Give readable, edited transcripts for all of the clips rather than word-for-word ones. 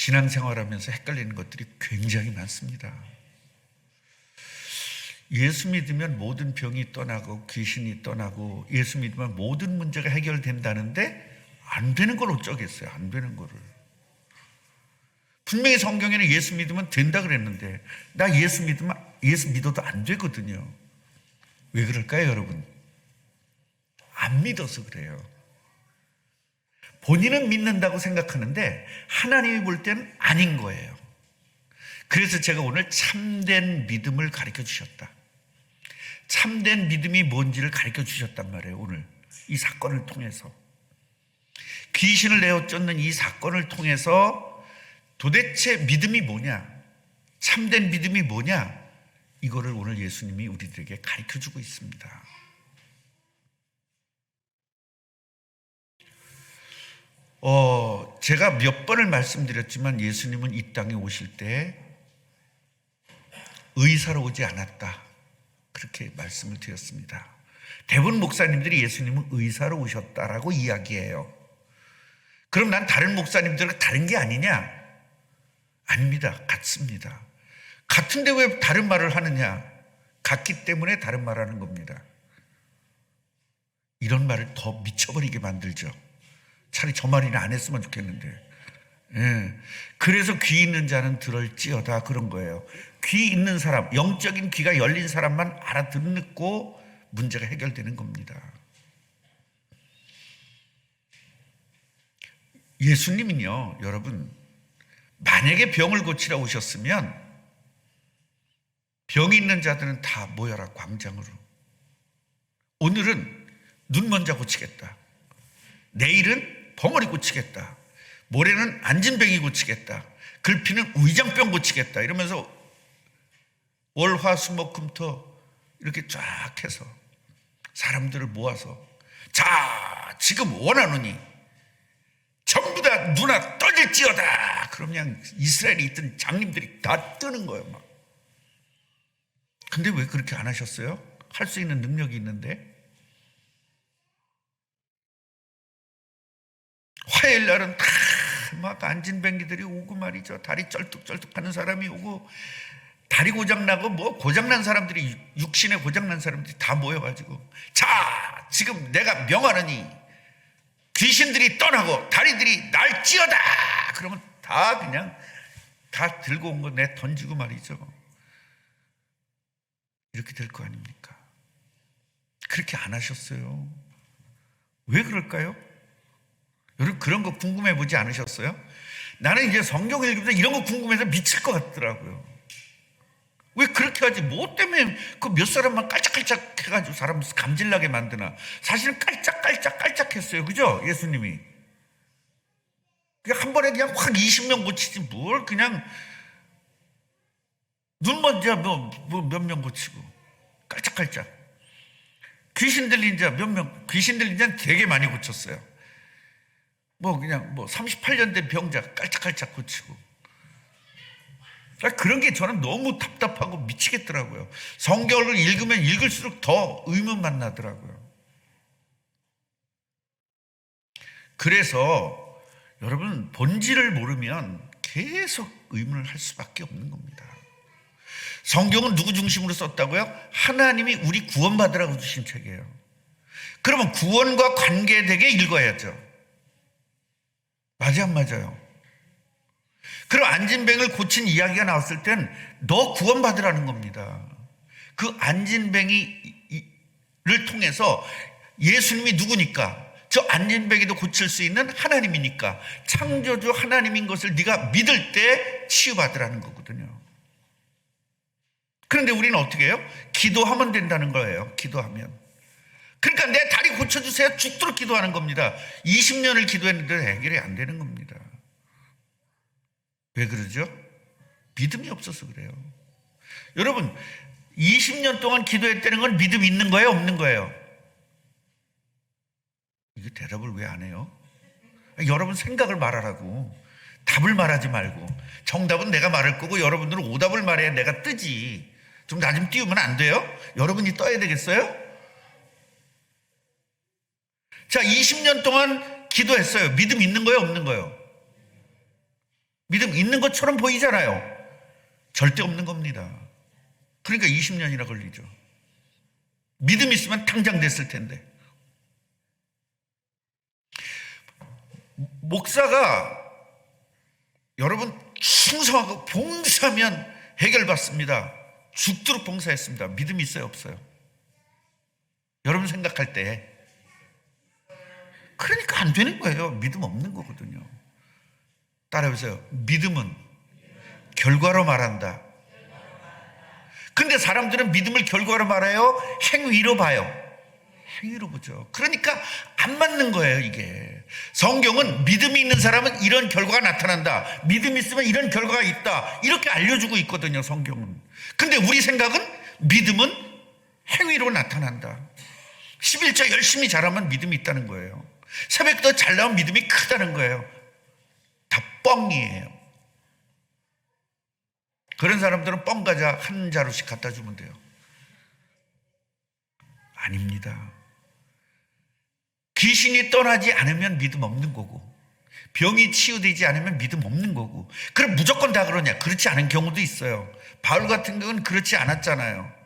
신앙생활하면서 헷갈리는 것들이 굉장히 많습니다. 예수 믿으면 모든 병이 떠나고 귀신이 떠나고 예수 믿으면 모든 문제가 해결된다는데 안 되는 걸 어쩌겠어요. 안 되는 거를. 분명히 성경에는 예수 믿으면 된다 그랬는데 나 예수 믿어도 안 되거든요. 왜 그럴까요, 여러분? 안 믿어서 그래요. 본인은 믿는다고 생각하는데 하나님이 볼 때는 아닌 거예요. 그래서 제가 오늘 참된 믿음을 가르쳐 주셨다. 참된 믿음이 뭔지를 가르쳐 주셨단 말이에요. 오늘 이 사건을 통해서. 귀신을 내어 쫓는 이 사건을 통해서 도대체 믿음이 뭐냐, 참된 믿음이 뭐냐, 이거를 오늘 예수님이 우리들에게 가르쳐 주고 있습니다. 제가 몇 번을 말씀드렸지만 예수님은 이 땅에 오실 때 의사로 오지 않았다, 그렇게 말씀을 드렸습니다. 대부분 목사님들이 예수님은 의사로 오셨다라고 이야기해요. 그럼 난 다른 목사님들과 다른 게 아니냐? 아닙니다. 같습니다. 같은데 왜 다른 말을 하느냐? 같기 때문에 다른 말을 하는 겁니다. 이런 말을 더 미쳐버리게 만들죠. 차라리 저 말이나 안 했으면 좋겠는데. 예. 그래서 귀 있는 자는 들을지어다 그런 거예요. 귀 있는 사람, 영적인 귀가 열린 사람만 알아듣고 문제가 해결되는 겁니다. 예수님은요, 여러분, 만약에 병을 고치러 오셨으면 병이 있는 자들은 다 모여라 광장으로. 오늘은 눈 먼저 고치겠다. 내일은 벙어리 고치겠다. 모레는 안진뱅이 고치겠다. 글피는 위장병 고치겠다. 이러면서 월, 화, 수, 목, 금, 토 이렇게 쫙 해서 사람들을 모아서 자, 지금 원하노니 전부 다 눈아 떠질지어다. 그럼 그냥 이스라엘에 있던 장님들이 다 뜨는 거예요, 막. 근데 왜 그렇게 안 하셨어요? 할 수 있는 능력이 있는데. 화요일 날은 다 막 안진뱅이들이 오고 말이죠. 다리 쩔뚝쩔뚝 하는 사람이 오고, 다리 고장나고 뭐 고장난 사람들이, 육신에 고장난 사람들이 다 모여가지고 자, 지금 내가 명하느니 귀신들이 떠나고 다리들이 날지어다. 그러면 다 그냥 다 들고 온 거 내 던지고 말이죠. 이렇게 될 거 아닙니까? 그렇게 안 하셨어요. 왜 그럴까요? 여러분 그런 거 궁금해 보지 않으셨어요? 나는 이제 성경 읽으면서 이런 거 궁금해서 미칠 것 같더라고요. 왜 그렇게 하지? 뭐 때문에 그 몇 사람만 깔짝깔짝 해가지고 사람 감질나게 만드나? 사실은 깔짝깔짝 했어요. 그죠? 예수님이. 그냥 한 번에 그냥 확 20명 고치지 뭘 그냥 눈 먼저 몇 명 고치고 깔짝깔짝. 귀신 들린 자 몇 명, 귀신 들린 자는 되게 많이 고쳤어요. 그냥 38년 된 병자 깔짝깔짝 고치고. 그런 게 저는 너무 답답하고 미치겠더라고요. 성경을 읽으면 읽을수록 더 의문만 나더라고요. 그래서 여러분 본질을 모르면 계속 의문을 할 수밖에 없는 겁니다. 성경은 누구 중심으로 썼다고요? 하나님이 우리 구원받으라고 주신 책이에요. 그러면 구원과 관계되게 읽어야죠. 맞아요, 안 맞아요? 그럼 안진뱅이를 고친 이야기가 나왔을 땐 너 구원받으라는 겁니다. 그 안진뱅이를 통해서 예수님이 누구니까? 저 안진뱅이도 고칠 수 있는 하나님이니까 창조주 하나님인 것을 네가 믿을 때 치유받으라는 거거든요. 그런데 우리는 어떻게 해요? 기도하면 된다는 거예요. 기도하면. 그러니까 내 다리 고쳐주세요. 죽도록 기도하는 겁니다. 20년을 기도했는데 해결이 안 되는 겁니다. 왜 그러죠? 믿음이 없어서 그래요. 여러분 20년 동안 기도했다는 건 믿음 있는 거예요? 없는 거예요? 이거 대답을 왜 안 해요? 여러분 생각을 말하라고. 답을 말하지 말고. 정답은 내가 말할 거고 여러분들은 오답을 말해야 내가 뜨지. 좀 나 좀 띄우면 안 돼요? 여러분이 떠야 되겠어요? 자, 20년 동안 기도했어요. 믿음 있는 거예요? 없는 거예요? 믿음 있는 것처럼 보이잖아요. 절대 없는 겁니다. 그러니까 20년이나 걸리죠. 믿음 있으면 당장 됐을 텐데. 목사가 여러분 충성하고 봉사하면 해결받습니다. 죽도록 봉사했습니다. 믿음이 있어요, 없어요? 여러분 생각할 때. 그러니까 안 되는 거예요. 믿음 없는 거거든요. 따라해보세요. 믿음은 결과로 말한다. 근데 사람들은 믿음을 결과로 말해요? 행위로 봐요? 행위로 보죠. 그러니까 안 맞는 거예요, 이게. 성경은 믿음이 있는 사람은 이런 결과가 나타난다. 믿음이 있으면 이런 결과가 있다. 이렇게 알려주고 있거든요, 성경은. 근데 우리 생각은 믿음은 행위로 나타난다. 11조 열심히 잘하면 믿음이 있다는 거예요. 새벽도 잘 나오면 믿음이 크다는 거예요. 다 뻥이에요. 그런 사람들은 뻥 과자 한 자루씩 갖다 주면 돼요. 아닙니다. 귀신이 떠나지 않으면 믿음 없는 거고, 병이 치유되지 않으면 믿음 없는 거고. 그럼 무조건 다 그러냐? 그렇지 않은 경우도 있어요. 바울 같은 경우는 그렇지 않았잖아요.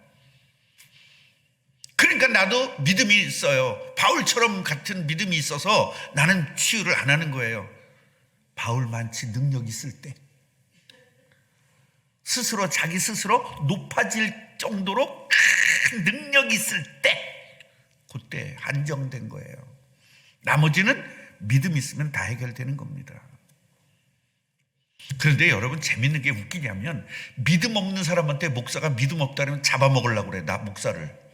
그러니까 나도 믿음이 있어요. 바울처럼 같은 믿음이 있어서 나는 치유를 안 하는 거예요. 바울만치 능력 있을 때, 스스로 자기 스스로 높아질 정도로 큰 능력이 있을 때, 그때 한정된 거예요. 나머지는 믿음 있으면 다 해결되는 겁니다. 그런데 여러분 재밌는 게 웃기냐면, 믿음 없는 사람한테 목사가 믿음 없다면 잡아먹으려고 그래. 나 목사를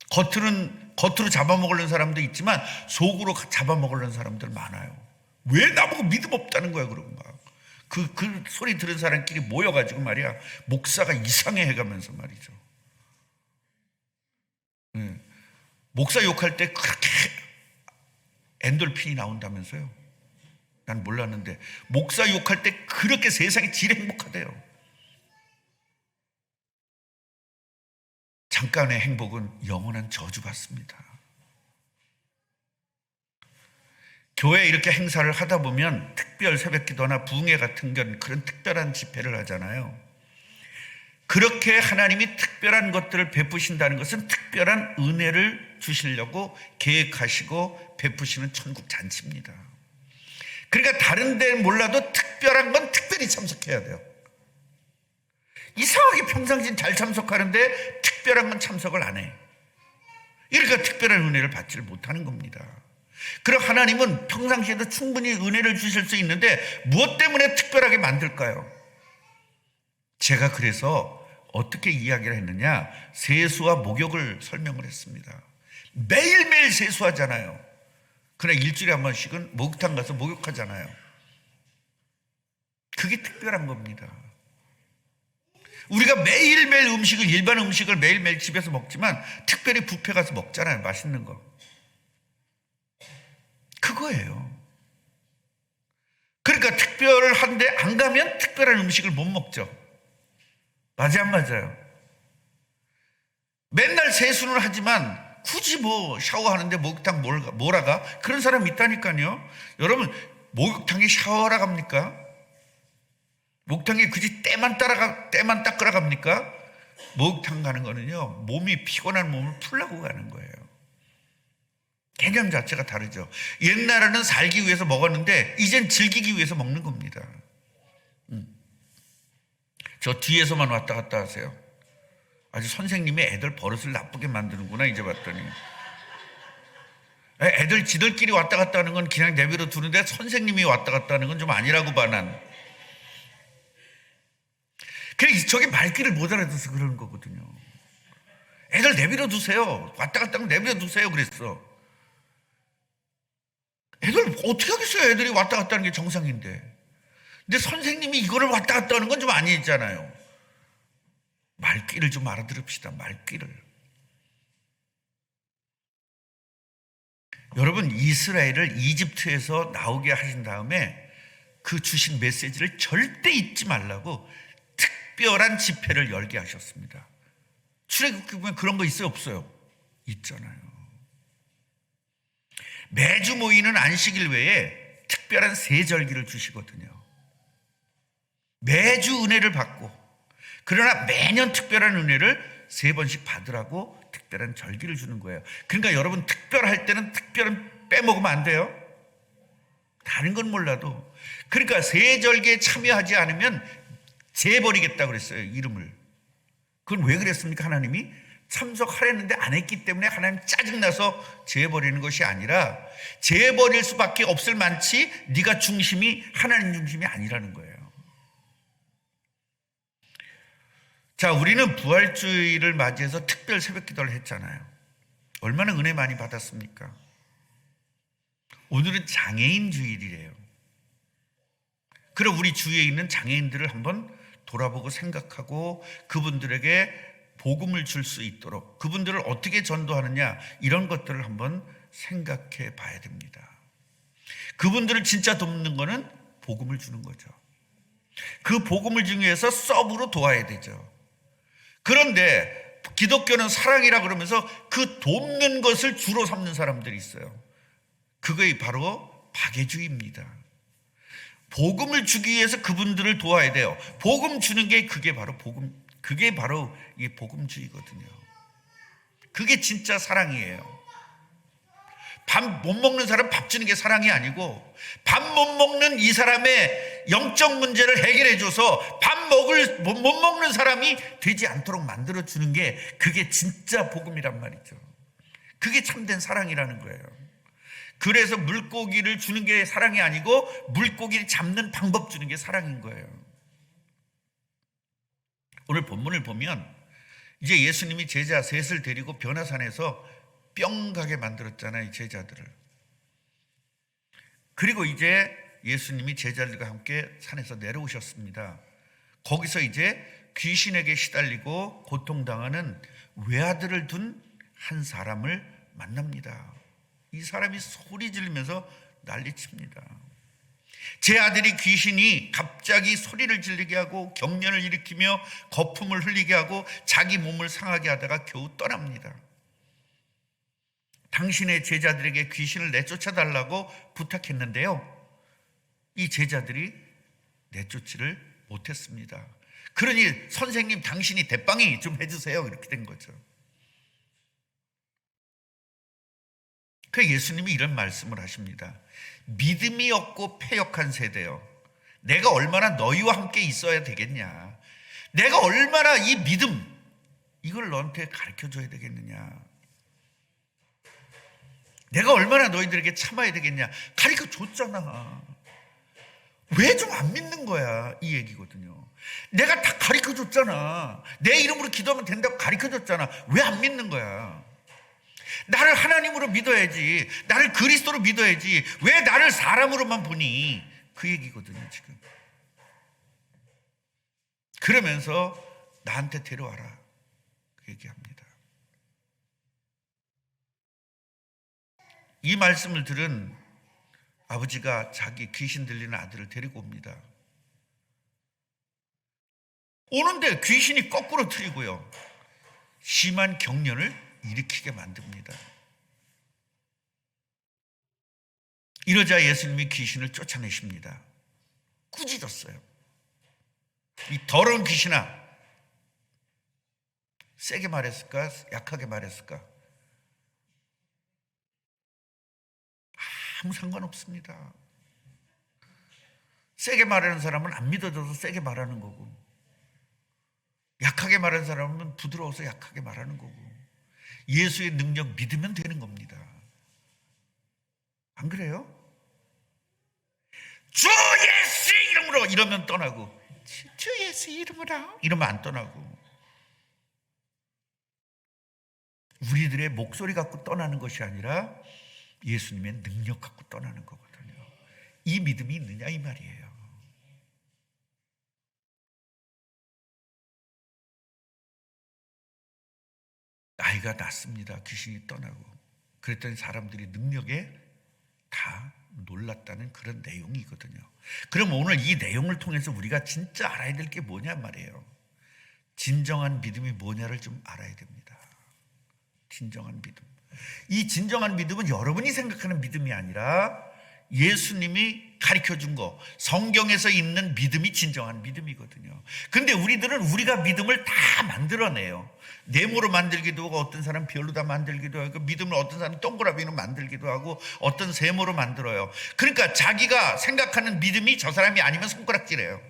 겉으로 잡아먹으려는 사람도 있지만 속으로 잡아먹으려는 사람들 많아요. 왜 나보고 믿음 없다는 거야? 그러고 막 그 소리 들은 사람끼리 모여가지고 말이야, 목사가 이상해 해가면서 말이죠. 목사 욕할 때 그렇게 엔돌핀이 나온다면서요. 난 몰랐는데 목사 욕할 때 그렇게 세상이 제일 행복하대요. 잠깐의 행복은 영원한 저주받습니다. 교회에 이렇게 행사를 하다 보면 특별 새벽기도나 부흥회 같은 그런 특별한 집회를 하잖아요. 그렇게 하나님이 특별한 것들을 베푸신다는 것은 특별한 은혜를 주시려고 계획하시고 베푸시는 천국 잔치입니다. 그러니까 다른 데는 몰라도 특별한 건 특별히 참석해야 돼요. 이상하게 평상시엔 잘 참석하는데 특별한 건 참석을 안 해. 그러니까 특별한 은혜를 받지를 못하는 겁니다. 그럼 하나님은 평상시에도 충분히 은혜를 주실 수 있는데 무엇 때문에 특별하게 만들까요? 제가 그래서 어떻게 이야기를 했느냐, 세수와 목욕을 설명을 했습니다. 매일매일 세수하잖아요. 그러나 일주일에 한 번씩은 목욕탕 가서 목욕하잖아요. 그게 특별한 겁니다. 우리가 매일매일 일반 음식을 매일매일 집에서 먹지만 특별히 뷔페 가서 먹잖아요. 맛있는 거. 그거예요. 그러니까 특별한데 안 가면 특별한 음식을 못 먹죠. 맞아, 안 맞아요? 맨날 세수는 하지만 굳이 샤워하는데 목욕탕 몰아가? 그런 사람 있다니까요. 여러분, 목욕탕에 샤워하러 갑니까? 목욕탕에 굳이 때만 닦으러 갑니까? 목욕탕 가는 거는요, 몸이 피곤한 몸을 풀려고 가는 거예요. 개념 자체가 다르죠. 옛날에는 살기 위해서 먹었는데 이젠 즐기기 위해서 먹는 겁니다. 저 뒤에서만 왔다 갔다 하세요. 아주 선생님이 애들 버릇을 나쁘게 만드는구나 이제 봤더니. 애들 지들끼리 왔다 갔다 하는 건 그냥 내버려 두는데 선생님이 왔다 갔다 하는 건 좀 아니라고 봐, 난. 그래, 저게 말귀를 못 알아듣어서 그러는 거거든요. 애들 내버려 두세요. 왔다 갔다 하면 내버려 두세요 그랬어. 애들 어떻게 하겠어요? 애들이 왔다 갔다 하는 게 정상인데. 근데 선생님이 이거를 왔다 갔다 하는 건 좀 아니잖아요. 말귀를 좀 알아들읍시다. 말귀를. 여러분, 이스라엘을 이집트에서 나오게 하신 다음에 그 주신 메시지를 절대 잊지 말라고 특별한 집회를 열게 하셨습니다. 출애굽기 보면 그런 거 있어요, 없어요? 있잖아요. 매주 모이는 안식일 외에 특별한 세절기를 주시거든요. 매주 은혜를 받고, 그러나 매년 특별한 은혜를 3번씩 받으라고 특별한 절기를 주는 거예요. 그러니까 여러분, 특별할 때는 특별은 빼먹으면 안 돼요. 다른 건 몰라도. 그러니까 세절기에 참여하지 않으면 재버리겠다고 그랬어요, 이름을. 그건 왜 그랬습니까? 하나님이 참석하려는데 안 했기 때문에 하나님 짜증나서 재버리는 것이 아니라, 재버릴 수밖에 없을 만치 네가 중심이 하나님 중심이 아니라는 거예요. 자, 우리는 부활주의를 맞이해서 특별 새벽기도를 했잖아요. 얼마나 은혜 많이 받았습니까? 오늘은 장애인 주일이래요. 그럼 우리 주위에 있는 장애인들을 한번 돌아보고 생각하고 그분들에게 복음을 줄 수 있도록, 그분들을 어떻게 전도하느냐, 이런 것들을 한번 생각해 봐야 됩니다. 그분들을 진짜 돕는 거는 복음을 주는 거죠. 그 복음을 주기 위해서 서브로 도와야 되죠. 그런데 기독교는 사랑이라 그러면서 그 돕는 것을 주로 삼는 사람들이 있어요. 그게 바로 박애주의입니다. 복음을 주기 위해서 그분들을 도와야 돼요. 복음 주는 게 그게 바로 이 복음주의거든요. 그게 진짜 사랑이에요. 밥 못 먹는 사람 밥 주는 게 사랑이 아니고, 밥 못 먹는 이 사람의 영적 문제를 해결해 줘서 못 먹는 사람이 되지 않도록 만들어 주는 게, 그게 진짜 복음이란 말이죠. 그게 참된 사랑이라는 거예요. 그래서 물고기를 주는 게 사랑이 아니고 물고기를 잡는 방법 주는 게 사랑인 거예요. 오늘 본문을 보면 이제 예수님이 제자 셋을 데리고 변화산에서 뿅 가게 만들었잖아요, 이 제자들을. 그리고 이제 예수님이 제자들과 함께 산에서 내려오셨습니다. 거기서 이제 귀신에게 시달리고 고통당하는 외아들을 둔 한 사람을 만납니다. 이 사람이 소리 지르면서 난리칩니다. 제 아들이 귀신이 갑자기 소리를 지르게 하고 경련을 일으키며 거품을 흘리게 하고 자기 몸을 상하게 하다가 겨우 떠납니다. 당신의 제자들에게 귀신을 내쫓아달라고 부탁했는데요, 이 제자들이 내쫓지를 못했습니다. 그러니 선생님, 당신이 대빵이 좀 해주세요, 이렇게 된 거죠. 그 예수님이 이런 말씀을 하십니다. 믿음이 없고 패역한 세대요, 내가 얼마나 너희와 함께 있어야 되겠냐, 내가 얼마나 이 믿음, 이걸 너한테 가르쳐줘야 되겠느냐, 내가 얼마나 너희들에게 참아야 되겠냐, 가르쳐줬잖아. 왜 좀 안 믿는 거야, 이 얘기거든요. 내가 다 가르쳐줬잖아. 내 이름으로 기도하면 된다고 가르쳐줬잖아. 왜 안 믿는 거야? 나를 하나님으로 믿어야지, 나를 그리스도로 믿어야지, 왜 나를 사람으로만 보니, 그 얘기거든요 지금. 그러면서 나한테 데려와라, 그 얘기합니다. 이 말씀을 들은 아버지가 자기 귀신 들리는 아들을 데리고 옵니다. 오는데 귀신이 거꾸로 틀리고요, 심한 경련을 일으키게 만듭니다. 이러자 예수님이 귀신을 쫓아내십니다. 꾸짖었어요. 이 더러운 귀신아, 세게 말했을까, 약하게 말했을까? 아무 상관없습니다. 세게 말하는 사람은 안 믿어져서 세게 말하는 거고, 약하게 말하는 사람은 부드러워서 약하게 말하는 거고, 예수의 능력 믿으면 되는 겁니다. 안 그래요? 주 예수 이름으로 이러면 떠나고, 주 예수 이름으로 이러면 안 떠나고, 우리들의 목소리 갖고 떠나는 것이 아니라 예수님의 능력 갖고 떠나는 거거든요. 이 믿음이 있느냐, 이 말이에요. 아이가 낳습니다. 귀신이 떠나고. 그랬더니 사람들이 능력에 다 놀랐다는 그런 내용이거든요. 그럼 오늘 이 내용을 통해서 우리가 진짜 알아야 될 게 뭐냐 말이에요. 진정한 믿음이 뭐냐를 좀 알아야 됩니다. 진정한 믿음. 이 진정한 믿음은 여러분이 생각하는 믿음이 아니라 예수님이 가르쳐준 거, 성경에서 있는 믿음이 진정한 믿음이거든요. 근데 우리들은 우리가 믿음을 다 만들어내요. 네모로 만들기도 하고, 어떤 사람 별로다 만들기도 하고, 믿음을 어떤 사람 동그라미로 만들기도 하고, 어떤 세모로 만들어요. 그러니까 자기가 생각하는 믿음이 저 사람이 아니면 손가락질해요.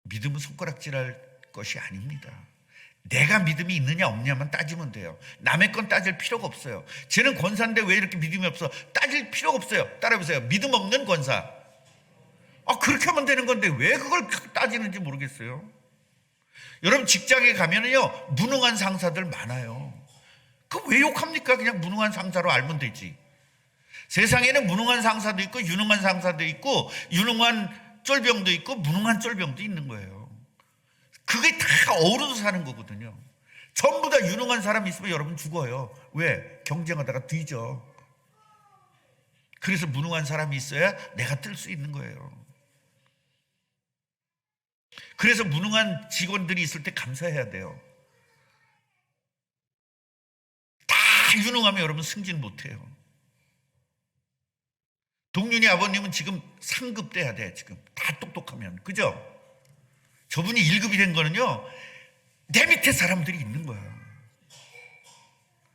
믿음은 손가락질할 것이 아닙니다. 내가 믿음이 있느냐 없느냐만 따지면 돼요. 남의 건 따질 필요가 없어요. 쟤는 권사인데 왜 이렇게 믿음이 없어? 따질 필요가 없어요. 따라해보세요. 믿음 없는 권사. 그렇게 하면 되는 건데 왜 그걸 따지는지 모르겠어요. 여러분 직장에 가면은요, 무능한 상사들 많아요. 그 왜 욕합니까? 그냥 무능한 상사로 알면 되지. 세상에는 무능한 상사도 있고 유능한 상사도 있고 유능한 쫄병도 있고 무능한 쫄병도 있는 거예요. 그게 다 어우러져 사는 거거든요. 전부 다 유능한 사람이 있으면 여러분 죽어요. 왜? 경쟁하다가 뒤져. 그래서 무능한 사람이 있어야 내가 뜰 수 있는 거예요. 그래서 무능한 직원들이 있을 때 감사해야 돼요. 다 유능하면 여러분 승진 못해요. 동윤이 아버님은 지금 상급 돼야 돼. 지금 다 똑똑하면. 그죠? 저분이 1급이 된 거는요, 내 밑에 사람들이 있는 거예요.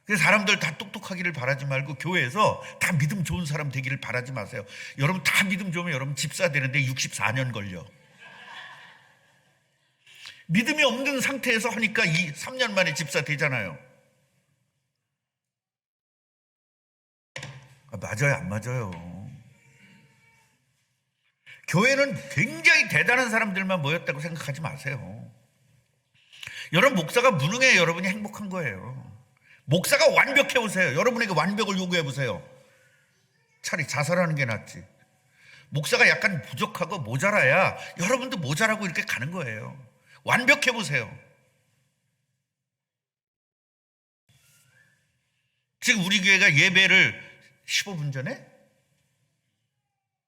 그래서 사람들 다 똑똑하기를 바라지 말고 교회에서 다 믿음 좋은 사람 되기를 바라지 마세요. 여러분 다 믿음 좋으면 여러분 집사 되는데 64년 걸려. 믿음이 없는 상태에서 하니까 3년 만에 집사 되잖아요. 맞아요, 안 맞아요? 교회는 굉장히 대단한 사람들만 모였다고 생각하지 마세요. 여러분 목사가 무능해 여러분이 행복한 거예요. 목사가 완벽해 보세요. 여러분에게 완벽을 요구해 보세요. 차라리 자살하는 게 낫지. 목사가 약간 부족하고 모자라야 여러분도 모자라고 이렇게 가는 거예요. 완벽해 보세요. 지금 우리 교회가 예배를 15분 전에?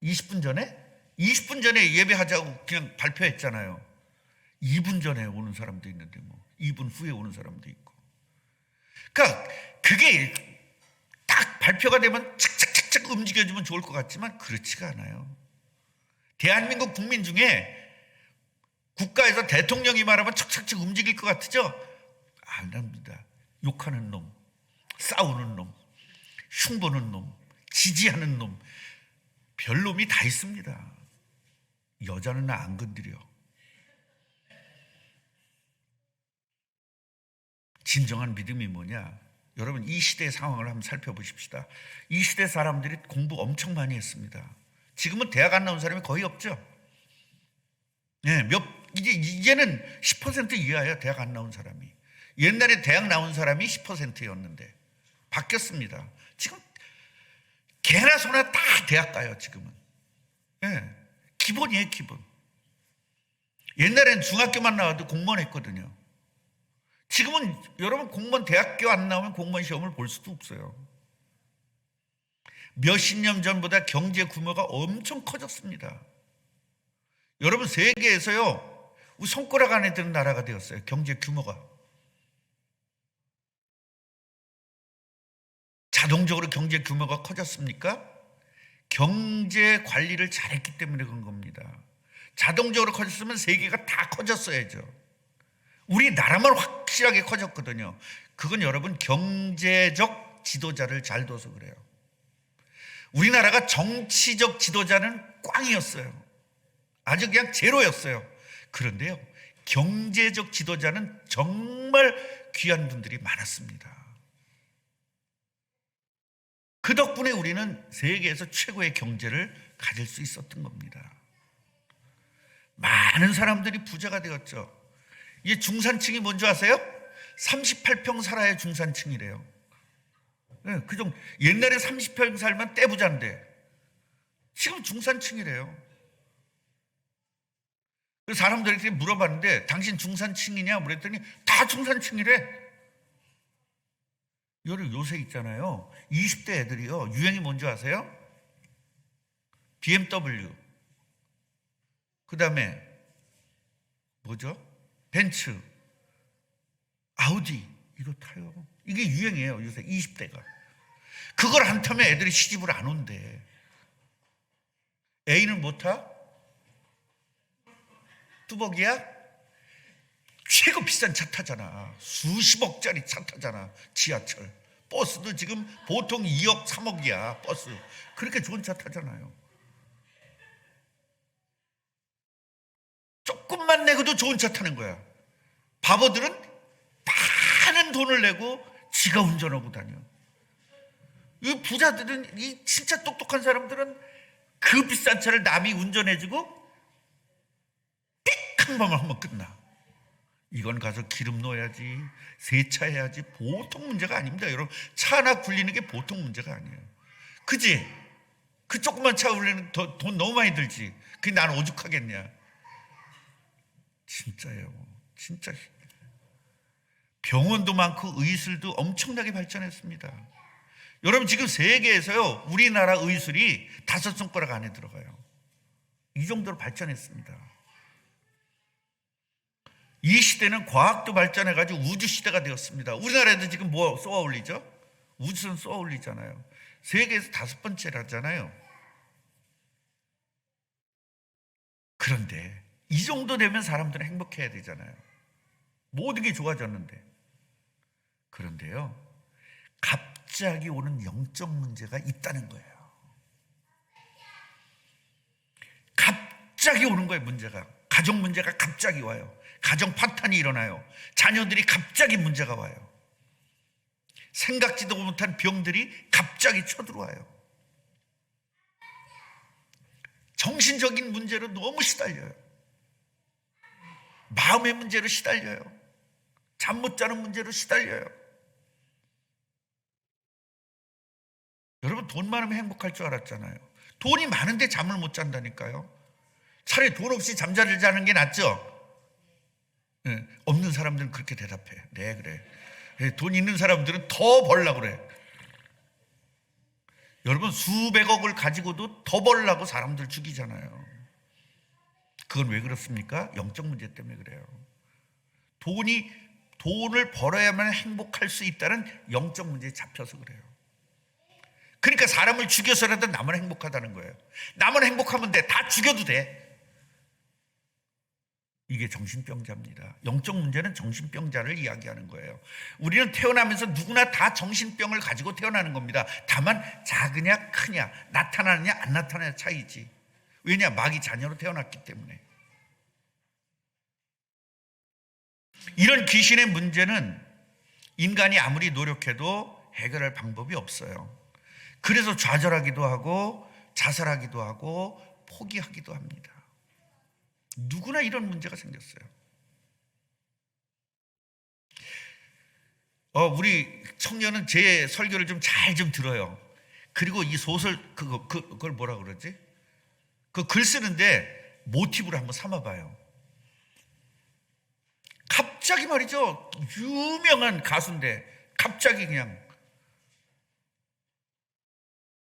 20분 전에? 20분 전에 예배하자고 그냥 발표했잖아요. 2분 전에 오는 사람도 있는데 2분 후에 오는 사람도 있고. 그러니까 그게 딱 발표가 되면 착착착착 움직여주면 좋을 것 같지만 그렇지가 않아요. 대한민국 국민 중에 국가에서 대통령이 말하면 착착착 움직일 것 같으죠? 안 합니다. 욕하는 놈, 싸우는 놈, 흉보는 놈, 지지하는 놈, 별놈이 다 있습니다. 여자는 나 안 건드려. 진정한 믿음이 뭐냐? 여러분 이 시대의 상황을 한번 살펴보십시다. 이 시대 사람들이 공부 엄청 많이 했습니다. 지금은 대학 안 나온 사람이 거의 없죠. 네, 이제는 10% 이하예요. 대학 안 나온 사람이. 옛날에 대학 나온 사람이 10%였는데 바뀌었습니다. 지금 개나 소나 다 대학 가요. 지금은. 네, 기본이에요, 기본. 옛날엔 중학교만 나와도 공무원 했거든요. 지금은 여러분 공무원 대학교 안 나오면 공무원 시험을 볼 수도 없어요. 몇십 년 전보다 경제 규모가 엄청 커졌습니다. 여러분 세계에서요 손가락 안에 드는 나라가 되었어요. 경제 규모가. 자동적으로 경제 규모가 커졌습니까? 경제 관리를 잘했기 때문에 그런 겁니다. 자동적으로 커졌으면 세계가 다 커졌어야죠. 우리나라만 확실하게 커졌거든요. 그건 여러분 경제적 지도자를 잘 둬서 그래요. 우리나라가 정치적 지도자는 꽝이었어요. 아주 그냥 제로였어요. 그런데요, 경제적 지도자는 정말 귀한 분들이 많았습니다. 그 덕분에 우리는 세계에서 최고의 경제를 가질 수 있었던 겁니다. 많은 사람들이 부자가 되었죠. 이게 중산층이 뭔지 아세요? 38평 살아야 중산층이래요. 네, 그정 옛날에 30평 살면 떼부자인데 지금 중산층이래요. 그래서 사람들에게 물어봤는데 당신 중산층이냐 그랬더니 다 중산층이래. 요새 있잖아요. 20대 애들이요. 유행이 뭔지 아세요? BMW. 그 다음에 뭐죠? 벤츠, 아우디 이거 타요. 이게 유행이에요. 요새 20대가. 그걸 안 타면 애들이 시집을 안 온대. A는 못 타? 뚜벅이야? 최고 비싼 차 타잖아. 수십억짜리 차 타잖아. 지하철. 버스도 지금 보통 2억, 3억이야. 버스. 그렇게 좋은 차 타잖아요. 조금만 내고도 좋은 차 타는 거야. 바보들은 많은 돈을 내고 지가 운전하고 다녀. 이 부자들은, 이 진짜 똑똑한 사람들은 그 비싼 차를 남이 운전해주고 띡 한 번만 하면 끝나. 이건 가서 기름 넣어야지, 세차해야지. 보통 문제가 아닙니다. 여러분, 차 하나 굴리는 게 보통 문제가 아니에요. 그지? 그 조그만 차 굴리는 돈 너무 많이 들지. 그게 난 오죽하겠냐. 진짜예요. 진짜. 병원도 많고 의술도 엄청나게 발전했습니다. 여러분, 지금 세계에서요, 우리나라 의술이 5손가락 안에 들어가요. 이 정도로 발전했습니다. 이 시대는 과학도 발전해가지고 우주 시대가 되었습니다. 우리나라에도 지금 뭐 쏘아 올리죠? 우주선 쏘아 올리잖아요. 세계에서 5번째라잖아요. 그런데 이 정도 되면 사람들은 행복해야 되잖아요. 모든 게 좋아졌는데. 그런데요, 갑자기 오는 영적 문제가 있다는 거예요. 갑자기 오는 거예요. 문제가. 가정 문제가 갑자기 와요. 가정 파탄이 일어나요. 자녀들이 갑자기 문제가 와요. 생각지도 못한 병들이 갑자기 쳐들어와요. 정신적인 문제로 너무 시달려요. 마음의 문제로 시달려요. 잠 못 자는 문제로 시달려요. 여러분, 돈 많으면 행복할 줄 알았잖아요. 돈이 많은데 잠을 못 잔다니까요. 차라리 돈 없이 잠자리를 자는 게 낫죠. 네, 없는 사람들은 그렇게 대답해. 네, 그래. 네, 돈 있는 사람들은 더 벌려고 그래. 여러분, 수백억을 가지고도 더 벌려고 사람들 죽이잖아요. 그건 왜 그렇습니까? 영적 문제 때문에 그래요. 돈을 벌어야만 행복할 수 있다는 영적 문제에 잡혀서 그래요. 그러니까 사람을 죽여서라도 남은 행복하다는 거예요. 남은 행복하면 돼. 다 죽여도 돼. 이게 정신병자입니다. 영적 문제는 정신병자를 이야기하는 거예요. 우리는 태어나면서 누구나 다 정신병을 가지고 태어나는 겁니다. 다만 작으냐 크냐, 나타나느냐 안 나타나느냐 차이지. 왜냐? 마귀 자녀로 태어났기 때문에. 이런 귀신의 문제는 인간이 아무리 노력해도 해결할 방법이 없어요. 그래서 좌절하기도 하고 자살하기도 하고 포기하기도 합니다. 누구나 이런 문제가 생겼어요. 우리 청년은 제 설교를 좀 잘 좀 들어요. 그리고 이 소설 그걸 뭐라 그러지? 그 글 쓰는데 모티브를 한번 삼아봐요. 갑자기 말이죠. 유명한 가수인데 갑자기 그냥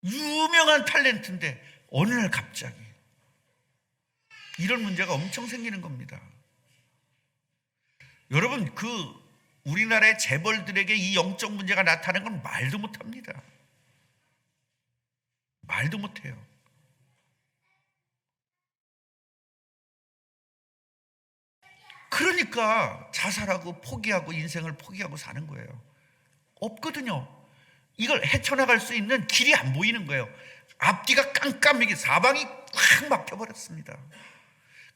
유명한 탤런트인데 어느 날 갑자기 이런 문제가 엄청 생기는 겁니다. 여러분, 우리나라의 재벌들에게 이 영적 문제가 나타나는 건 말도 못합니다. 말도 못해요. 그러니까 자살하고 포기하고 인생을 포기하고 사는 거예요. 없거든요. 이걸 헤쳐나갈 수 있는 길이 안 보이는 거예요. 앞뒤가 깜깜하게 사방이 확 막혀버렸습니다.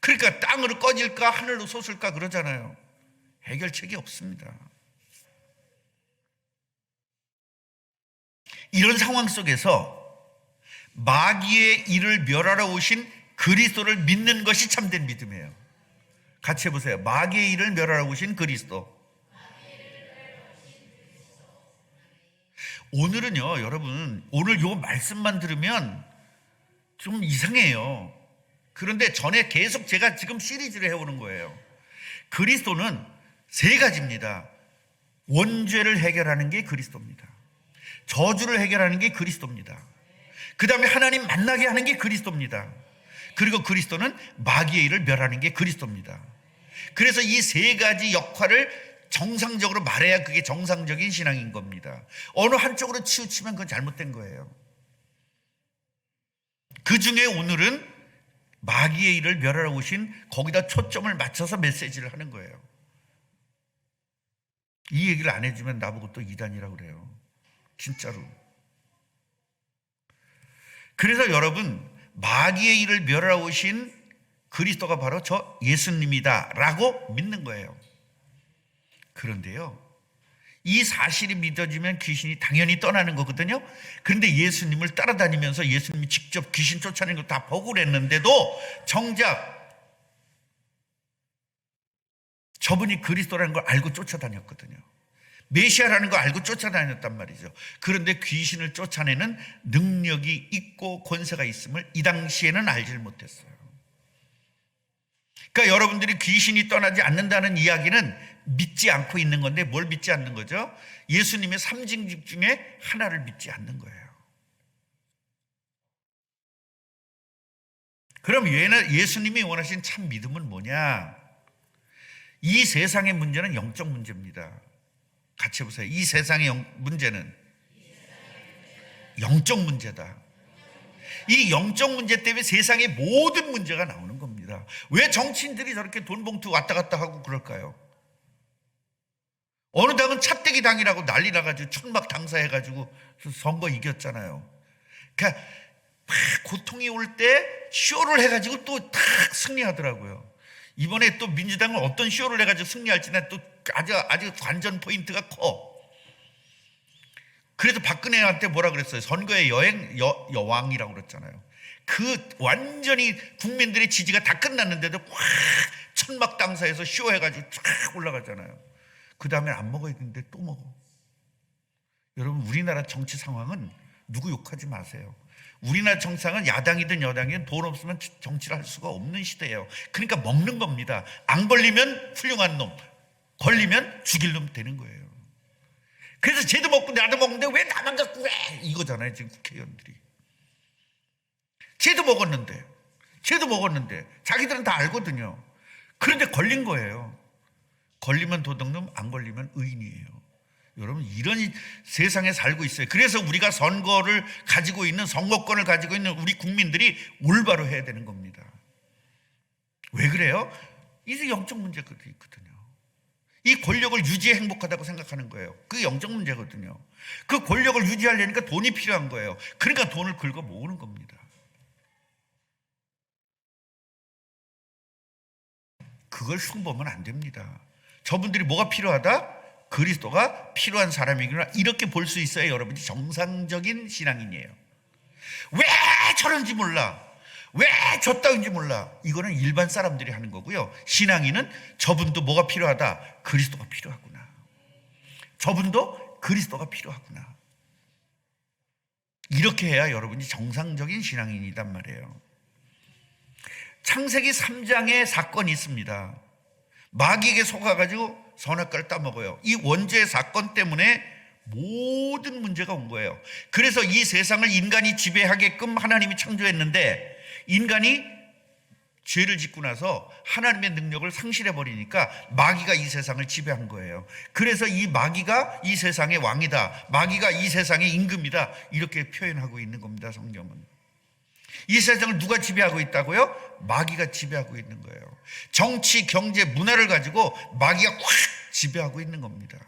그러니까 땅으로 꺼질까 하늘로 솟을까 그러잖아요. 해결책이 없습니다. 이런 상황 속에서 마귀의 일을 멸하러 오신 그리스도를 믿는 것이 참된 믿음이에요. 같이 해보세요. 마귀의 일을 멸하러 오신 그리스도. 오늘은요, 여러분, 오늘 요 말씀만 들으면 좀 이상해요. 그런데 전에 계속 제가 지금 시리즈를 해오는 거예요. 그리스도는 3가지입니다. 원죄를 해결하는 게 그리스도입니다. 저주를 해결하는 게 그리스도입니다. 그 다음에 하나님 만나게 하는 게 그리스도입니다. 그리고 그리스도는 마귀의 일을 멸하는 게 그리스도입니다. 그래서 이 3가지 역할을 정상적으로 말해야 그게 정상적인 신앙인 겁니다. 어느 한쪽으로 치우치면 그건 잘못된 거예요. 그 중에 오늘은 마귀의 일을 멸하러 오신, 거기다 초점을 맞춰서 메시지를 하는 거예요. 이 얘기를 안 해주면 나보고 또 이단이라고 그래요. 진짜로. 그래서 여러분, 마귀의 일을 멸하러 오신 그리스도가 바로 저 예수님이다 라고 믿는 거예요. 그런데요, 이 사실이 믿어지면 귀신이 당연히 떠나는 거거든요. 그런데 예수님을 따라다니면서 예수님이 직접 귀신 쫓아내는 거 다 보고 그랬는데도 정작 저분이 그리스도라는 걸 알고 쫓아다녔거든요. 메시아라는 거 알고 쫓아다녔단 말이죠. 그런데 귀신을 쫓아내는 능력이 있고 권세가 있음을 이 당시에는 알질 못했어요. 그러니까 여러분들이 귀신이 떠나지 않는다는 이야기는 믿지 않고 있는 건데, 뭘 믿지 않는 거죠? 예수님의 삼징집 중에 하나를 믿지 않는 거예요. 그럼 예수님이 원하신 참 믿음은 뭐냐? 이 세상의 문제는 영적 문제입니다. 같이 해보세요. 이 세상의 문제는 영적 문제다. 이 영적 문제 때문에 세상의 모든 문제가 나오는 겁니다. 왜 정치인들이 저렇게 돈 봉투 왔다 갔다 하고 그럴까요? 어느 당은 차떼기 당이라고 난리 나가지고 천막 당사해가지고 선거 이겼잖아요. 그러니까 막 고통이 올 때 쇼를 해가지고 또 탁 승리하더라고요. 이번에 또 민주당은 어떤 쇼를 해가지고 승리할지는 또 아주 관전 포인트가 커. 그래서 박근혜한테 뭐라 그랬어요? 선거의 여왕이라고 그랬잖아요. 그 완전히 국민들의 지지가 다 끝났는데도 확 천막 당사에서 쇼해가지고 쫙 올라가잖아요. 그 다음에 안 먹어야 되는데 또 먹어. 여러분, 우리나라 정치 상황은 누구 욕하지 마세요. 우리나라 정상은 야당이든 여당이든 돈 없으면 정치를 할 수가 없는 시대예요. 그러니까 먹는 겁니다. 안 걸리면 훌륭한 놈, 걸리면 죽일 놈 되는 거예요. 그래서 쟤도 먹고 나도 먹는데 왜 나만 갖고 왜 이거잖아요. 지금 국회의원들이 쟤도 먹었는데 자기들은 다 알거든요. 그런데 걸린 거예요. 걸리면 도둑놈, 안 걸리면 의인이에요. 여러분, 이런 세상에 살고 있어요. 그래서 우리가 선거를 가지고 있는, 선거권을 가지고 있는 우리 국민들이 올바로 해야 되는 겁니다. 왜 그래요? 이게 영적 문제가 있거든요. 이 권력을 유지해 행복하다고 생각하는 거예요. 그게 영적 문제거든요. 그 권력을 유지하려니까 돈이 필요한 거예요. 그러니까 돈을 긁어 모으는 겁니다. 그걸 흉보면 안 됩니다. 저분들이 뭐가 필요하다? 그리스도가 필요한 사람이구나, 이렇게 볼 수 있어야 여러분이 정상적인 신앙인이에요. 왜 저런지 몰라, 왜 저따윈지 몰라, 이거는 일반 사람들이 하는 거고요. 신앙인은 저분도 뭐가 필요하다? 그리스도가 필요하구나, 저분도 그리스도가 필요하구나, 이렇게 해야 여러분이 정상적인 신앙인이란 말이에요. 창세기 3장에 사건이 있습니다. 마귀에게 속아가지고 선악과를 따먹어요. 이 원죄의 사건 때문에 모든 문제가 온 거예요. 그래서 이 세상을 인간이 지배하게끔 하나님이 창조했는데, 인간이 죄를 짓고 나서 하나님의 능력을 상실해버리니까 마귀가 이 세상을 지배한 거예요. 그래서 이 마귀가 이 세상의 왕이다, 마귀가 이 세상의 임금이다, 이렇게 표현하고 있는 겁니다. 성경은. 이 세상을 누가 지배하고 있다고요? 마귀가 지배하고 있는 거예요. 정치, 경제, 문화를 가지고 마귀가 확 지배하고 있는 겁니다.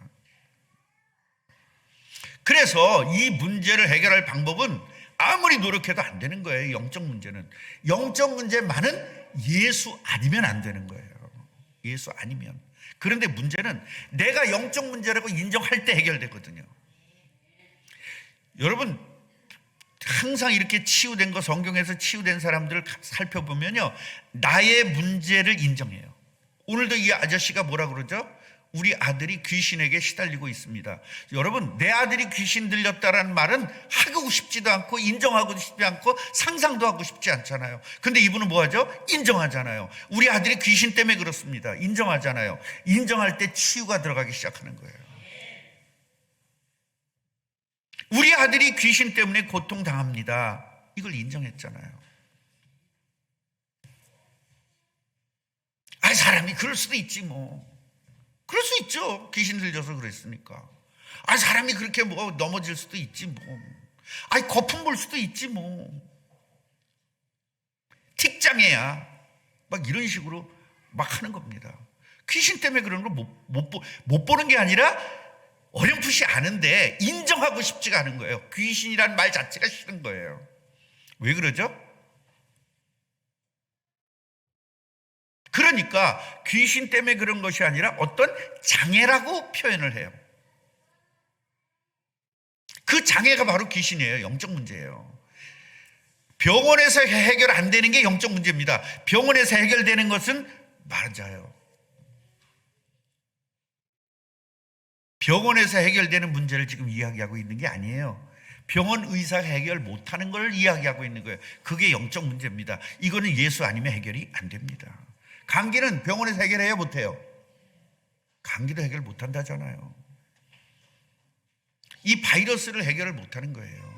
그래서 이 문제를 해결할 방법은 아무리 노력해도 안 되는 거예요. 영적 문제는. 영적 문제만은 예수 아니면 안 되는 거예요. 예수 아니면. 그런데 문제는 내가 영적 문제라고 인정할 때 해결되거든요. 여러분, 항상 이렇게 치유된 거, 성경에서 치유된 사람들을 살펴보면요, 나의 문제를 인정해요. 오늘도 이 아저씨가 뭐라 그러죠? 우리 아들이 귀신에게 시달리고 있습니다. 여러분, 내 아들이 귀신 들렸다라는 말은 하고 싶지도 않고 인정하고 싶지 않고 상상도 하고 싶지 않잖아요. 근데 이분은 뭐하죠? 인정하잖아요. 우리 아들이 귀신 때문에 그렇습니다. 인정하잖아요. 인정할 때 치유가 들어가기 시작하는 거예요. 우리 아들이 귀신 때문에 고통당합니다. 이걸 인정했잖아요. 사람이 그럴 수도 있지 뭐. 그럴 그럴 수 있죠. 귀신 들려서 그랬으니까. 사람이 그렇게 뭐 넘어질 수도 있지 뭐. 거품 볼 수도 있지 뭐. 틱장애야. 막 이런 식으로 막 하는 겁니다. 귀신 때문에 그런 걸 못 보는 게 아니라 어렴풋이 아는데 인정하고 싶지가 않은 거예요. 귀신이란 말 자체가 싫은 거예요. 왜 그러죠? 그러니까 귀신 때문에 그런 것이 아니라 어떤 장애라고 표현을 해요. 그 장애가 바로 귀신이에요. 영적 문제예요. 병원에서 해결 안 되는 게 영적 문제입니다. 병원에서 해결되는 것은 맞아요. 병원에서 해결되는 문제를 지금 이야기하고 있는 게 아니에요. 병원 의사가 해결 못하는 걸 이야기하고 있는 거예요. 그게 영적 문제입니다. 이거는 예수 아니면 해결이 안 됩니다. 감기는 병원에서 해결해야 못해요. 감기도 해결 못한다잖아요. 이 바이러스를 해결을 못하는 거예요.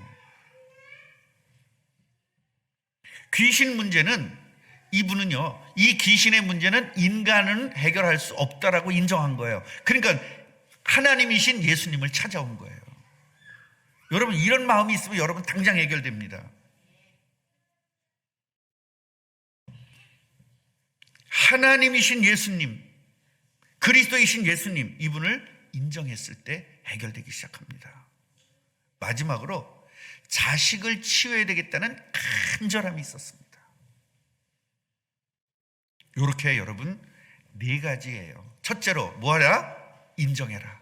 귀신 문제는 이분은요, 이 귀신의 문제는 인간은 해결할 수 없다라고 인정한 거예요. 그러니까 하나님이신 예수님을 찾아온 거예요. 여러분 이런 마음이 있으면 여러분 당장 해결됩니다. 하나님이신 예수님, 그리스도이신 예수님, 이분을 인정했을 때 해결되기 시작합니다. 마지막으로 자식을 치워야 되겠다는 간절함이 있었습니다. 이렇게 여러분 4가지예요. 첫째로 뭐하라? 인정해라.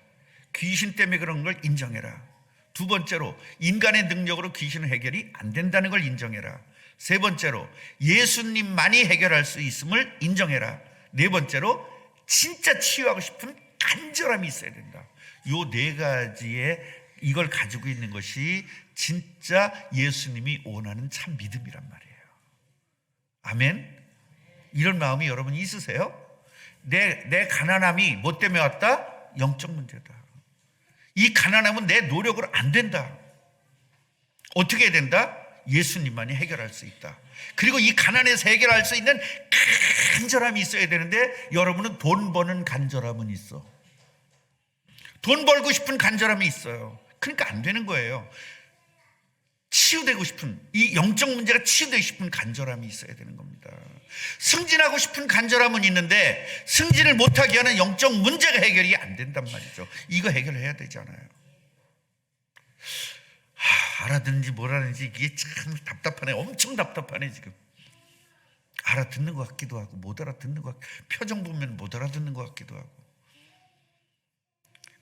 귀신 때문에 그런 걸 인정해라. 두 번째로 인간의 능력으로 귀신은 해결이 안 된다는 걸 인정해라. 세 번째로 예수님만이 해결할 수 있음을 인정해라. 네 번째로 진짜 치유하고 싶은 간절함이 있어야 된다. 요 4가지의 이걸 가지고 있는 것이 진짜 예수님이 원하는 참 믿음이란 말이에요. 아멘. 이런 마음이 여러분 있으세요? 내 가난함이 뭐 때문에 왔다? 영적 문제다. 이 가난함은 내 노력으로 안 된다. 어떻게 해야 된다? 예수님만이 해결할 수 있다. 그리고 이 가난에서 해결할 수 있는 간절함이 있어야 되는데 여러분은 돈 버는 간절함은 있어. 돈 벌고 싶은 간절함이 있어요. 그러니까 안 되는 거예요. 치유되고 싶은, 이 영적 문제가 치유되고 싶은 간절함이 있어야 되는 겁니다. 승진하고 싶은 간절함은 있는데 승진을 못하게 하는 영적 문제가 해결이 안 된단 말이죠. 이거 해결해야 되잖아요. 알아듣는지 뭘 알아듣는지 이게 참 답답하네. 엄청 답답하네 지금. 알아듣는 것 같기도 하고 못 알아듣는 것 같고, 표정 보면 못 알아듣는 것 같기도 하고.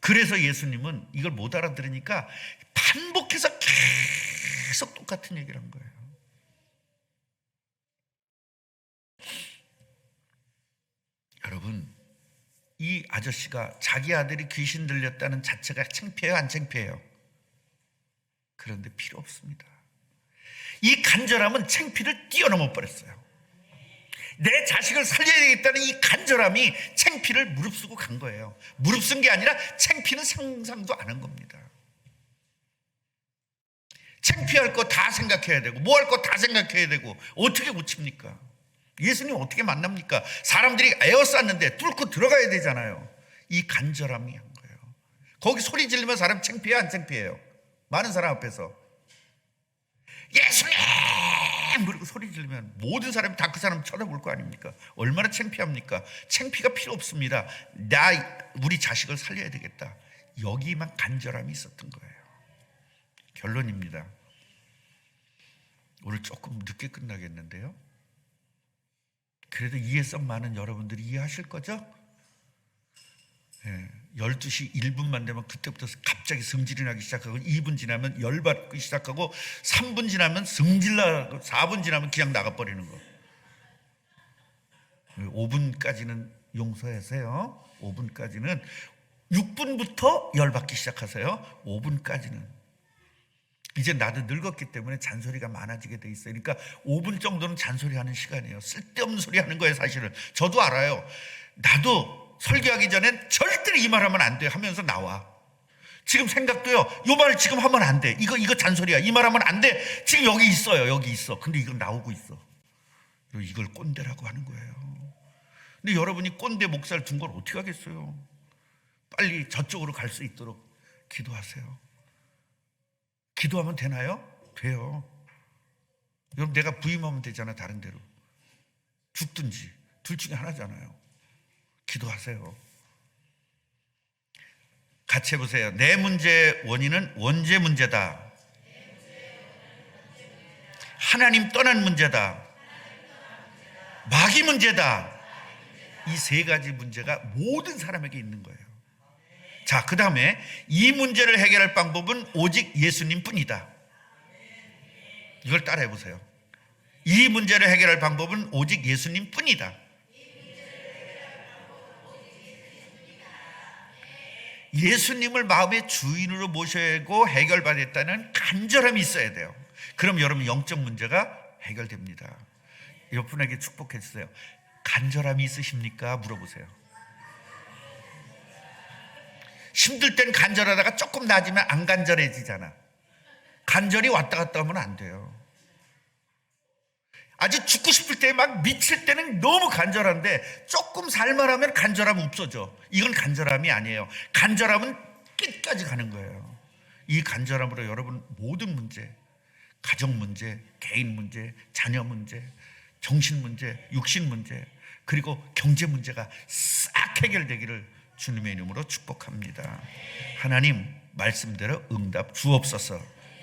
그래서 예수님은 이걸 못 알아들으니까 반복해서 계속 똑같은 얘기를 한 거예요. 여러분, 이 아저씨가 자기 아들이 귀신 들렸다는 자체가 창피해요, 안 창피해요? 그런데 필요 없습니다. 이 간절함은 창피를 뛰어넘어 버렸어요. 내 자식을 살려야 되겠다는 이 간절함이 창피를 무릅쓰고 간 거예요. 무릅쓴 게 아니라 창피는 상상도 안 한 겁니다. 창피할 거 다 생각해야 되고 뭐 할 거 다 생각해야 되고 어떻게 고칩니까? 예수님 어떻게 만납니까? 사람들이 에워쌌는데 뚫고 들어가야 되잖아요. 이 간절함이 한 거예요. 거기 소리 지르면 사람 창피해요, 안 창피해요? 많은 사람 앞에서 예수님! 그리고 소리 지르면 모든 사람이 다 그 사람 쳐다볼 거 아닙니까? 얼마나 창피합니까? 창피가 필요 없습니다. 우리 자식을 살려야 되겠다. 여기만 간절함이 있었던 거예요. 결론입니다. 오늘 조금 늦게 끝나겠는데요. 그래도 이해성 많은 여러분들이 이해하실 거죠? 12시 1분만 되면 그때부터 갑자기 성질이 나기 시작하고 2분 지나면 열받기 시작하고 3분 지나면 성질나고 4분 지나면 그냥 나가버리는 거. 5분까지는 용서하세요. 5분까지는 6분부터 열받기 시작하세요. 5분까지는. 이제 나도 늙었기 때문에 잔소리가 많아지게 돼 있어요. 그러니까 5분 정도는 잔소리하는 시간이에요. 쓸데없는 소리 하는 거예요, 사실은. 저도 알아요. 나도 설교하기 전엔 절대로 이 말 하면 안 돼 하면서 나와. 지금 생각도요, 이 말 지금 하면 안 돼. 이거 잔소리야. 이 말 하면 안 돼. 지금 여기 있어요. 여기 있어. 근데 이건 나오고 있어. 이걸 꼰대라고 하는 거예요. 근데 여러분이 꼰대 목살 둔 걸 어떻게 하겠어요? 빨리 저쪽으로 갈 수 있도록 기도하세요. 기도하면 되나요? 돼요. 여러분, 내가 부임하면 되잖아. 다른 데로 죽든지 둘 중에 하나잖아요. 기도하세요. 같이 해보세요. 내 문제의 원인은 원죄 문제다. 하나님 떠난 문제다. 마귀 문제다. 이 세 가지 문제가 모든 사람에게 있는 거예요. 자, 그 다음에 이 문제를 해결할 방법은 오직 예수님 뿐이다. 이걸 따라해 보세요. 이 문제를 해결할 방법은 오직 예수님 뿐이다. 예수님을 마음의 주인으로 모셔고 해결받았다는 간절함이 있어야 돼요. 그럼 여러분 영적 문제가 해결됩니다. 옆분에게 축복해 주세요. 간절함이 있으십니까? 물어보세요. 힘들 땐 간절하다가 조금 나아지면 안 간절해지잖아. 간절히 왔다 갔다 하면 안 돼요. 아주 죽고 싶을 때 막 미칠 때는 너무 간절한데 조금 살만하면 간절함은 없어져. 이건 간절함이 아니에요. 간절함은 끝까지 가는 거예요. 이 간절함으로 여러분 모든 문제, 가정 문제, 개인 문제, 자녀 문제, 정신 문제, 육신 문제, 그리고 경제 문제가 싹 해결되기를 주님의 이름으로 축복합니다. 하나님 말씀대로 응답 주옵소서.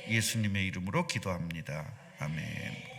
예수님의 이름으로 기도합니다. 아멘.